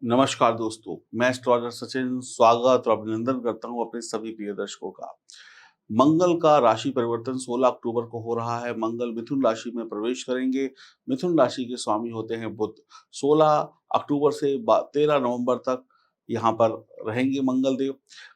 नमस्कार दोस्तों, मैं एस्ट्रोलॉजर सचिन स्वागत और अभिनंदन करता हूं अपने सभी प्रिय दर्शकों का। मंगल का राशि परिवर्तन 16 अक्टूबर को हो रहा है। मंगल मिथुन राशि में प्रवेश करेंगे। मिथुन राशि के स्वामी होते हैं बुध। 16 अक्टूबर से 13 नवंबर तक यहाँ पर रहेंगे मंगल देव।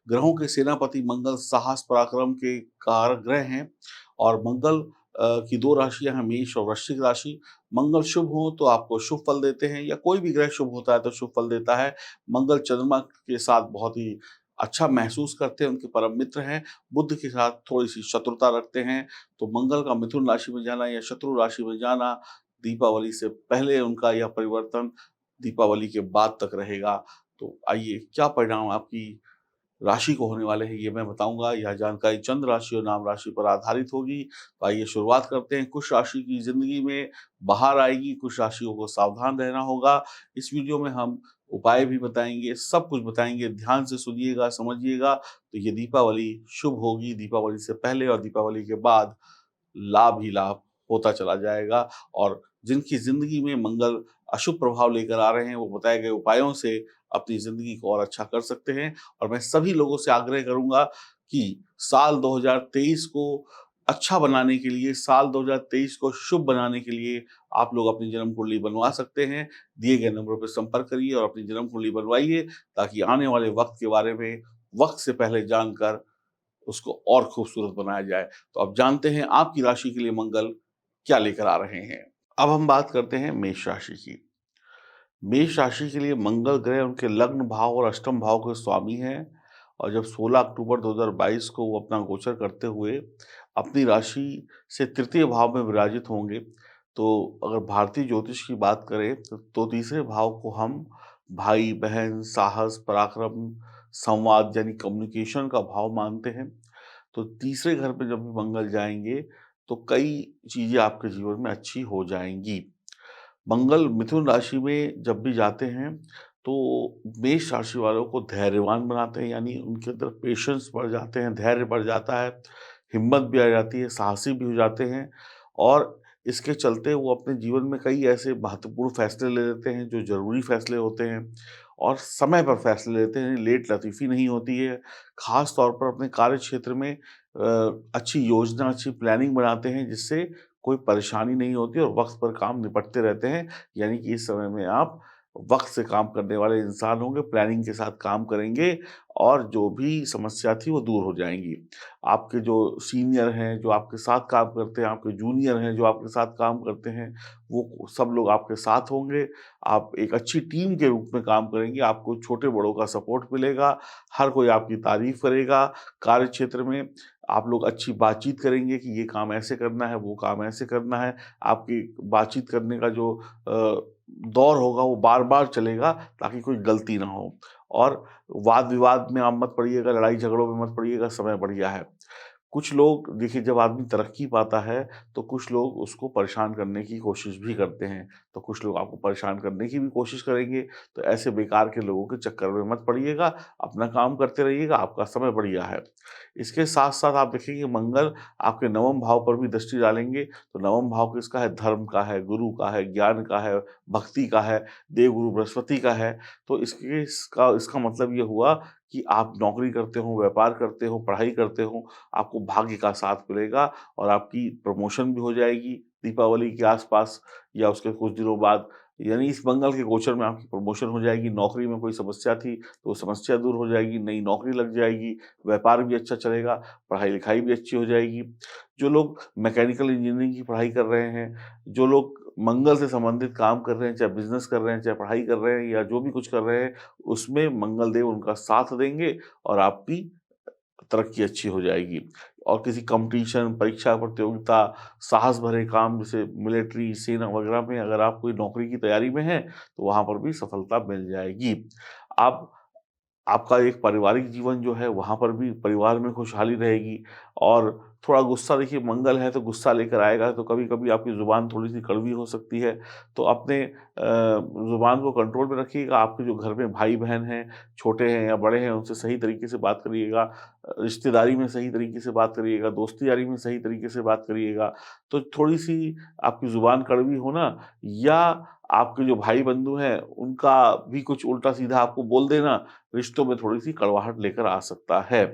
ग्रहों के सेनापति मंगल साहस पराक्रम के कारक ग्रह हैं और मंगल की 2 राशियाँ हैं मेष और वृश्चिक राशि। मंगल शुभ हो तो आपको शुभ फल देते हैं या कोई भी ग्रह शुभ होता है तो शुभ फल देता है। मंगल चंद्रमा के साथ बहुत ही अच्छा महसूस करते हैं, उनके परम मित्र हैं। बुध के साथ थोड़ी-सी शत्रुता रखते हैं, तो मंगल का मिथुन राशि में जाना या शत्रु राशि में जाना दीपावली से पहले उनका यह परिवर्तन दीपावली के बाद तक रहेगा। तो आइए क्या परिणाम आपकी राशि को होने वाले हैं ये मैं बताऊँगा। यह जानकारी चंद्र राशि और नाम राशि पर आधारित होगी। तो आइए शुरुआत करते हैं। कुछ राशि की ज़िंदगी में बाहर आएगी, कुछ राशियों को सावधान रहना होगा। इस वीडियो में हम उपाय भी बताएँगे, सब कुछ बताएँगे। ध्यान से सुनिएगा, समझिएगा। तो ये दीपावली शुभ होगी, दीपावली से पहले और दीपावली के बाद लाभ ही लाभ होता चला जाएगा और जिनकी ज़िंदगी में मंगल अशुभ प्रभाव लेकर आ रहे हैं, वो बताए गए उपायों से अपनी ज़िंदगी को और अच्छा कर सकते हैं। और मैं सभी लोगों से आग्रह करूँगा कि साल 2023 को अच्छा बनाने के लिए, साल 2023 को शुभ बनाने के लिए आप लोग अपनी जन्म कुंडली बनवा सकते हैं। दिए गए नंबरों पर संपर्क करिए और अपनी जन्म कुंडली बनवाइए ताकि आने वाले वक़्त के बारे में वक़्त से पहले जानकर उसको और खूबसूरत बनाया जाए। तो अब जानते हैं आपकी राशि के लिए मंगल क्या लेकर आ रहे हैं। अब हम बात करते हैं मेष राशि की। मेष राशि के लिए मंगल ग्रह उनके लग्न भाव और अष्टम भाव के स्वामी हैं और जब 16 अक्टूबर 2022 को वो अपना गोचर करते हुए अपनी राशि से तृतीय भाव में विराजित होंगे, तो अगर भारतीय ज्योतिष की बात करें तो तीसरे भाव को हम भाई-बहन, साहस, पराक्रम, संवाद यानी कम्युनिकेशन का भाव मानते हैं। तो तीसरे घर पे जब भी मंगल जाएँगे, तो कई चीज़ें आपके जीवन में अच्छी हो जाएँगी। मंगल मिथुन राशि में जब भी जाते हैं, तो मेष राशि वालों को धैर्यवान बनाते हैं, यानी उनके अंदर पेशेंस बढ़ जाते हैं, धैर्य बढ़ जाता है, हिम्मत भी आ जाती है, साहसी भी हो जाते हैं और इसके चलते वो अपने जीवन में कई ऐसे महत्वपूर्ण फैसले ले लेते हैं, जो ज़रूरी फैसले होते हैं और समय पर फैसले लेते हैं, लेट लतीफ़ी नहीं होती है। ख़ास तौर पर अपने कार्य क्षेत्र में अच्छी योजना, अच्छी प्लानिंग बनाते हैं, जिससे कोई परेशानी नहीं होती और वक़्त पर काम निपटते रहते हैं। यानी कि इस समय में आप वक़्त से काम करने वाले इंसान होंगे, प्लानिंग के साथ काम करेंगे और जो भी समस्या थी वो दूर हो जाएँगी। आपके जो सीनियर हैं, जो आपके साथ काम करते हैं, आपके जूनियर हैं, जो आपके साथ काम करते हैं, वो सब लोग आपके साथ होंगे। आप एक अच्छी टीम के रूप में काम करेंगे, आपको छोटे-बड़ों का सपोर्ट मिलेगा, हर कोई आपकी तारीफ़ करेगा। कार्य क्षेत्र में आप लोग अच्छी बातचीत करेंगे कि ये काम ऐसे करना है, वो काम ऐसे करना है। आपकी बातचीत करने का जो दौर होगा वो बार-बार चलेगा ताकि कोई गलती ना हो और वाद-विवाद में आप मत पड़िएगा, लड़ाई-झगड़ों में मत पड़िएगा, समय बढ़िया है। कुछ लोग देखिए जब आदमी तरक्की पाता है, तो कुछ लोग उसको परेशान करने की कोशिश भी करते हैं। तो कुछ लोग आपको परेशान करने की भी कोशिश करेंगे, तो ऐसे बेकार के लोगों के चक्कर में मत पड़िएगा, अपना काम करते रहिएगा, आपका समय बढ़िया है। इसके साथ-साथ आप देखेंगे मंगल आपके नवम भाव पर भी दृष्टि डालेंगे, तो नवम भाव किसका है? धर्म का है, गुरु का है, ज्ञान का है, भक्ति का है, देवगुरु बृहस्पति का है। तो इसका मतलब ये हुआ कि आप नौकरी करते हो, व्यापार करते हो, पढ़ाई करते हो, आपको भाग्य का साथ मिलेगा और आपकी प्रमोशन भी हो जाएगी दीपावली के आस-पास या उसके कुछ दिनों बाद। यानी इस मंगल के गोचर में आपकी प्रमोशन हो जाएगी, नौकरी में कोई समस्या थी, तो वो समस्या दूर हो जाएगी, नई नौकरी लग जाएगी, व्यापार भी अच्छा चलेगा, पढ़ाई-लिखाई भी अच्छी हो जाएगी। जो लोग मैकेनिकल इंजीनियरिंग की पढ़ाई कर रहे हैं, जो लोग मंगल से संबंधित काम कर रहे हैं, चाहे बिज़नेस कर रहे हैं, चाहे पढ़ाई कर रहे हैं या जो भी कुछ कर रहे हैं, उसमें मंगल देव उनका साथ देंगे और आपकी तरक्की अच्छी हो जाएगी। और किसी कॉम्पिटिशन, परीक्षा प्रतियोगिता, साहस भरे काम जैसे मिलिट्री, सेना वगैरह में अगर आप कोई नौकरी की तैयारी में हैं, तो वहाँ पर भी सफलता मिल जाएगी। आप आपका एक पारिवारिक जीवन जो है वहाँ पर भी परिवार में खुशहाली रहेगी और थोड़ा गुस्सा देखिए मंगल है तो गुस्सा लेकर आएगा तो कभी-कभी आपकी ज़ुबान थोड़ी-सी कड़वी हो सकती है। तो अपने ज़ुबान को कंट्रोल में रखिएगा। आपके जो घर में भाई-बहन हैं, छोटे हैं या बड़े हैं उनसे सही तरीके से बात करिएगा। रिश्तेदारी में सही तरीके से बात करिएगा, दोस्ती-यारी में सही तरीके से बात करिएगा। तो थोड़ी-सी आपकी ज़ुबान कड़वी हो ना या आपके जो भाई-बंधु हैं, उनका भी कुछ उल्टा-सीधा आपको बोल देना, रिश्तों में थोड़ी-सी कड़वाहट लेकर आ सकता है।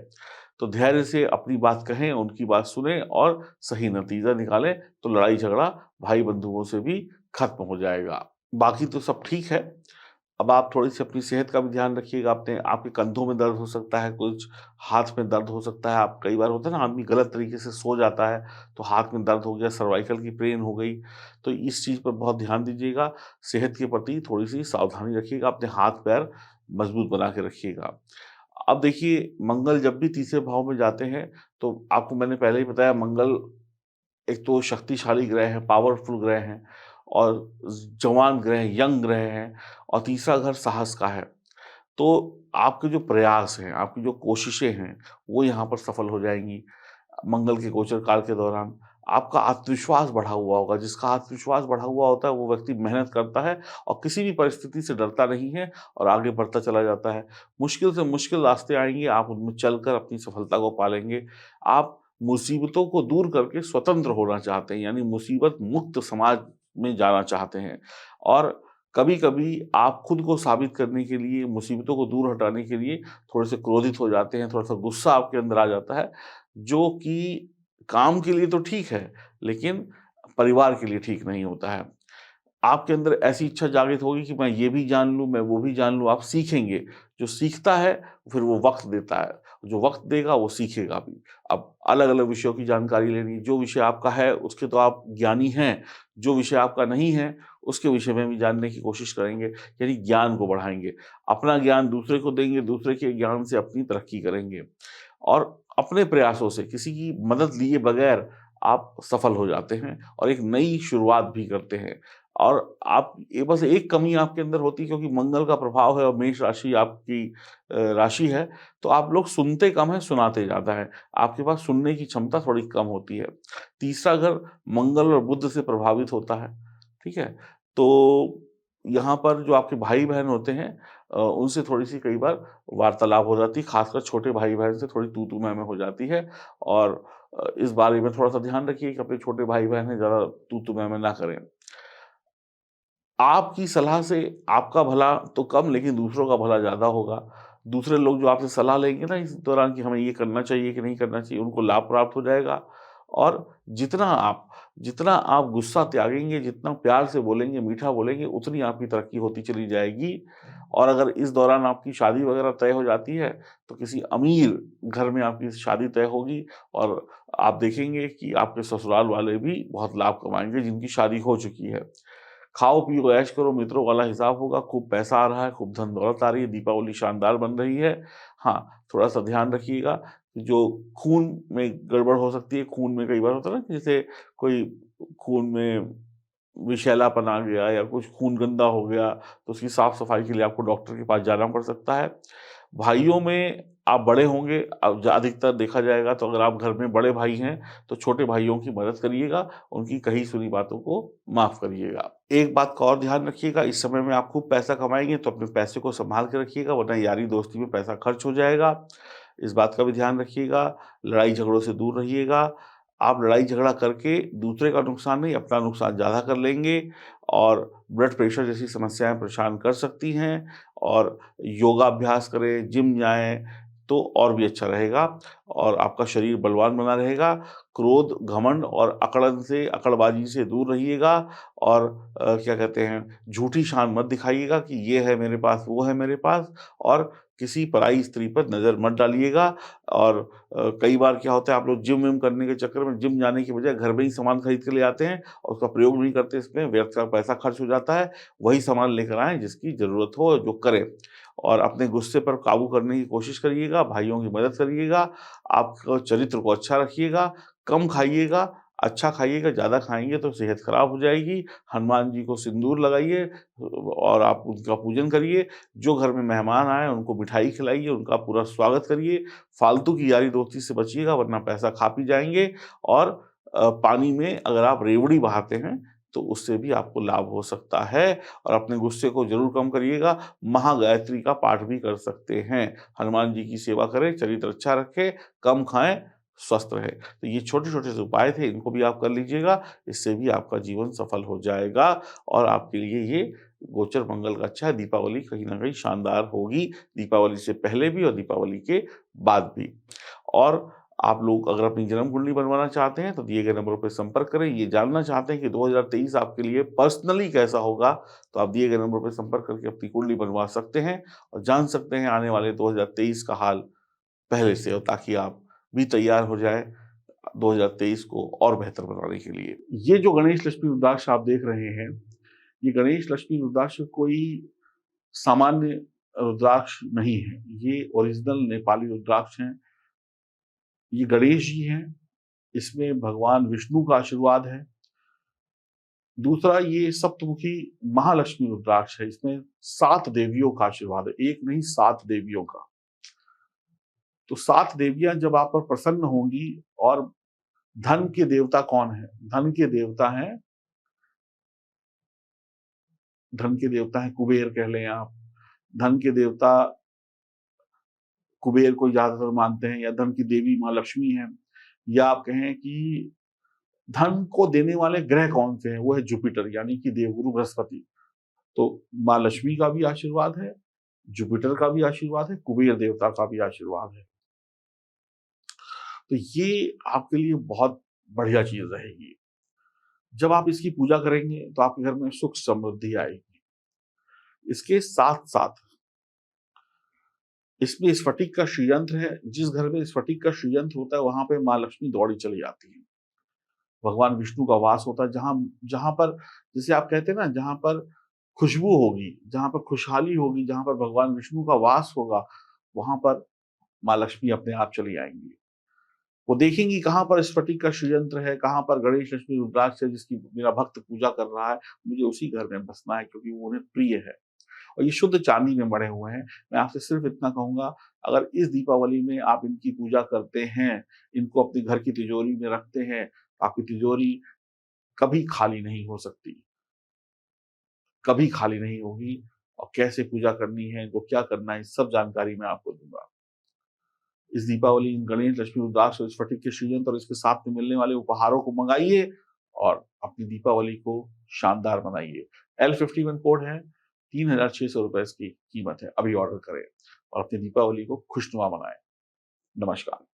तो धैर्य से अपनी बात कहें, उनकी बात सुनें और सही नतीजा निकालें, तो लड़ाई-झगड़ा भाई-बंधुओं से भी खत्म हो जाएगा। बाकी तो सब ठीक है। अब आप थोड़ी-सी अपनी सेहत का भी ध्यान रखिएगा। अपने आपके कंधों में दर्द हो सकता है, कुछ हाथ में दर्द हो सकता है। आप कई बार होता है ना, आदमी गलत तरीके से सो जाता है, तो हाथ में दर्द हो गया, सर्वाइकल की पेन हो गई। तो इस चीज़ पर बहुत ध्यान दीजिएगा। सेहत के प्रति थोड़ी-सी सावधानी रखिएगा। अपने हाथ-पैर मज़बूत बना के रखिएगा। अब देखिए, मंगल जब भी तीसरे भाव में जाते हैं, तो आपको मैंने पहले ही बताया, मंगल एक तो शक्तिशाली ग्रह है, पावरफुल ग्रह हैं और जवान ग्रह हैं, यंग ग्रह हैं और तीसरा घर साहस का है। तो आपके जो प्रयास हैं, आपकी जो कोशिशें हैं, वो यहाँ पर सफल हो जाएँगी। मंगल के गोचर काल के दौरान आपका आत्मविश्वास बढ़ा हुआ होगा। जिसका आत्मविश्वास बढ़ा हुआ होता है, वो व्यक्ति मेहनत करता है और किसी भी परिस्थिति से डरता नहीं है और आगे बढ़ता चला जाता है। मुश्किल से मुश्किल रास्ते आएँगे, आप उनमें चलकर अपनी सफलता को पालेंगे। आप मुसीबतों को दूर करके स्वतंत्र होना चाहते हैं, यानी मुसीबत मुक्त समाज में जाना चाहते हैं और कभी-कभी आप खुद को साबित करने के लिए, मुसीबतों को दूर हटाने के लिए थोड़े-से क्रोधित हो जाते हैं, थोड़ा-सा गुस्सा आपके अंदर आ जाता है, जो कि काम के लिए तो ठीक है, लेकिन परिवार के लिए ठीक नहीं होता है। आपके अंदर ऐसी इच्छा जागृत होगी कि मैं ये भी जान लूँ, मैं वो भी जान लूँ, आप सीखेंगे। जो सीखता है, फिर वो वक़्त देता है। जो वक़्त देगा, वो सीखेगा भी। अब अलग-अलग विषयों की जानकारी लेनी, जो विषय आपका है, उसके तो आप ज्ञानी हैं, जो विषय आपका नहीं है, उसके विषय में भी जानने की कोशिश करेंगे, यानी ज्ञान को बढ़ाएँगे। अपना ज्ञान दूसरे को देंगे, दूसरे के ज्ञान से अपनी तरक्की करेंगे और अपने प्रयासों से, किसी की मदद लिए बगैर आप सफल हो जाते हैं और एक नई शुरुआत भी करते हैं। और आप ये बस एक कमी आपके अंदर होती है, क्योंकि मंगल का प्रभाव है और मेष राशि आपकी राशि है, तो आप लोग सुनते कम हैं, सुनाते ज़्यादा हैं। आपके पास सुनने की क्षमता थोड़ी कम होती है। तीसरा घर मंगल और बुध से प्रभावित होता है, ठीक है? तो यहाँ पर जो आपके भाई-बहन होते हैं, उनसे थोड़ी-सी कई बार वार्तालाप हो जाती है, खासकर छोटे भाई-बहन से थोड़ी तू-तू, मैं-मैं हो जाती है और इस बारे में थोड़ा-सा ध्यान रखिए कि अपने छोटे भाई-बहन हैं, ज़्यादा तू-तू, मैं-मैं ना करें। आपकी सलाह से आपका भला तो कम, लेकिन दूसरों का भला ज़्यादा होगा। दूसरे लोग जो आपसे सलाह लेंगे ना इस दौरान कि हमें ये करना चाहिए कि नहीं करना चाहिए, उनको लाभ प्राप्त हो जाएगा और जितना आप गुस्सा त्यागेंगे, जितना प्यार से बोलेंगे, मीठा बोलेंगे, उतनी आपकी तरक्की होती चली जाएगी। और अगर इस दौरान आपकी शादी वगैरह तय हो जाती है, तो किसी अमीर घर में आपकी शादी तय होगी और आप देखेंगे कि आपके ससुराल वाले भी बहुत लाभ कमाएँगे जिनकी शादी हो चुकी है। खाओ-पियो, ऐश करो, मित्रों वाला हिसाब होगा, खूब पैसा आ रहा है, खूब धन-दौलत आ रही है, दीपावली शानदार बन रही है। हाँ, थोड़ा-सा ध्यान रखिएगा, कि जो खून में गड़बड़ हो सकती है, खून में कई बार होता है ना कि जैसे कोई खून में विषैलापन आ गया या कुछ खून गंदा हो गया, तो उसकी साफ-सफाई के लिए आपको डॉक्टर के पास जाना पड़ सकता है। भाइयों में आप बड़े होंगे, अब ज अधिकतर देखा जाएगा, तो अगर आप घर में बड़े भाई हैं, तो छोटे भाइयों की मदद करिएगा, उनकी कही-सुनी बातों को माफ़ करिएगा। एक बात का और ध्यान रखिएगा, इस समय में आप खूब पैसा कमाएँगे, तो अपने पैसे को सँभाल के रखिएगा, वरना यारी-दोस्ती में पैसा खर्च हो जाएगा। इस बात का भी ध्यान रखिएगा, लड़ाई-झगड़ों से दूर रहिएगा। आप लड़ाई-झगड़ा करके दूसरे का नुकसान नहीं, अपना नुकसान ज़्यादा कर लेंगे और ब्लड प्रेशर जैसी समस्याएँ परेशान कर सकती हैं और योगाभ्यास करें, जिम जाएँ, तो और भी अच्छा रहेगा और आपका शरीर बलवान बना रहेगा। क्रोध, घमंड और अकड़बाज़ी से दूर रहिएगा और क्या कहते हैं, झूठी शान मत दिखाइएगा कि ये है मेरे पास, वो है मेरे पास और किसी पराई स्त्री पर नज़र मत डालिएगा और कई बार क्या होता है, आप लोग जिम-विम करने के चक्कर में जिम जाने की बजाय घर में ही सामान खरीद के ले आते हैं और उसका प्रयोग नहीं करते, इसमें व्यर्थ का पैसा खर्च हो जाता है। वही सामान लेकर आएँ जिसकी ज़रूरत हो, जो करें और अपने गुस्से पर काबू करने की कोशिश करिएगा, भाइयों की मदद करिएगा, आपको चरित्र को अच्छा रखिएगा, कम खाइएगा, अच्छा खाइएगा, ज़्यादा खाएँगे तो सेहत खराब हो जाएगी। हनुमान जी को सिंदूर लगाइए और आप उनका पूजन करिए। जो घर में मेहमान आएँ उनको मिठाई खिलाइए, उनका पूरा स्वागत करिए। फालतू की यारी-दोस्ती से बचिएगा, वरना पैसा खा पी जाएँगे और पानी में अगर आप रेवड़ी बहाते हैं, तो उससे भी आपको लाभ हो सकता है और अपने गुस्से को ज़रूर कम करिएगा। महागायत्री का पाठ भी कर सकते हैं। हनुमान जी की सेवा करें, चरित्र अच्छा रखें, कम खाएँ, स्वस्थ रहे। तो ये छोटे-छोटे जो उपाय थे इनको भी आप कर लीजिएगा, इससे भी आपका जीवन सफल हो जाएगा और आपके लिए ये गोचर मंगल का अच्छा है, दीपावली कहीं न कहीं शानदार होगी, दीपावली से पहले भी और दीपावली के बाद भी। और आप लोग अगर अपनी जन्म कुंडली बनवाना चाहते हैं तो दिए गए नंबरों पे संपर्क करें। ये जानना चाहते हैं कि 2023 आपके लिए पर्सनली कैसा होगा, तो आप दिए गए नंबरों पे संपर्क करके अपनी कुंडली बनवा सकते हैं और जान सकते हैं आने वाले 2023 का हाल पहले से, और ताकि आप भी तैयार हो जाएँ 2023 को और बेहतर बनाने के लिए। ये जो गणेश लक्ष्मी रुद्राक्ष आप देख रहे हैं, ये गणेश लक्ष्मी रुद्राक्ष कोई सामान्य रुद्राक्ष नहीं है। ये ओरिजिनल नेपाली रुद्राक्ष हैं। ये गणेश जी हैं, इसमें भगवान विष्णु का आशीर्वाद है। दूसरा ये सप्तमुखी महालक्ष्मी रुद्राक्ष है, इसमें 7 देवियों का आशीर्वाद है, 1 नहीं 7 देवियों का। तो 7 देवियाँ जब आप पर प्रसन्न होंगी, और धन के देवता कौन है? धन के देवता हैं कुबेर कह लें आप। धन के देवता कुबेर को ज़्यादातर मानते हैं, या धन की देवी माँ लक्ष्मी हैं, या आप कहें कि धन को देने वाले ग्रह कौन से हैं? वो है जुपिटर, यानी कि देवगुरु बृहस्पति। तो माँ लक्ष्मी का भी आशीर्वाद है, जुपिटर का भी आशीर्वाद है, कुबेर देवता का भी आशीर्वाद है। तो ये आपके लिए बहुत बढ़िया चीज़ रहेगी। जब आप इसकी पूजा करेंगे तो आपके घर में सुख समृद्धि आएगी। इसके साथ-साथ इसमें स्फटिक का श्रीयंत्र है। जिस घर में स्फटिक का श्रीयंत्र होता है, वहाँ पे माँ लक्ष्मी दौड़ी चली आती है। भगवान विष्णु का वास होता है, जहाँ जहाँ पर, जिसे आप कहते हैं ना, जहाँ पर खुशबू होगी, जहाँ पर खुशहाली होगी, जहाँ पर भगवान विष्णु का वास होगा, वहाँ पर माँ लक्ष्मी अपने आप चली आएँगी। वो देखेंगी कहाँ पर स्फटिक का श्रीयंत्र है, कहाँ पर गणेश लक्ष्मी रुद्राक्ष है जिसकी मेरा भक्त पूजा कर रहा है, मुझे उसी घर में बसना है, क्योंकि वो उन्हें प्रिय है। और ये शुद्ध चांदी में मढ़े हुए हैं। मैं आपसे सिर्फ इतना कहूँगा, अगर इस दीपावली में आप इनकी पूजा करते हैं, इनको अपने घर की तिजोरी में रखते हैं, आपकी तिजोरी कभी खाली नहीं हो सकती, कभी खाली नहीं होगी। और कैसे पूजा करनी है, इनको क्या करना है, सब जानकारी मैं आपको दूँगा। इस दीपावली इन गणेश, लक्ष्मी, रुद्राक्ष और स्फटिक के श्रीयंत्र और इसके साथ में मिलने वाले उपहारों को मँगाइए और अपनी दीपावली को शानदार बनाइए। L51 कोड है, ₹3600 इसकी कीमत है। अभी ऑर्डर करें और अपनी दीपावली को खुशनुमा मनाएँ। नमस्कार।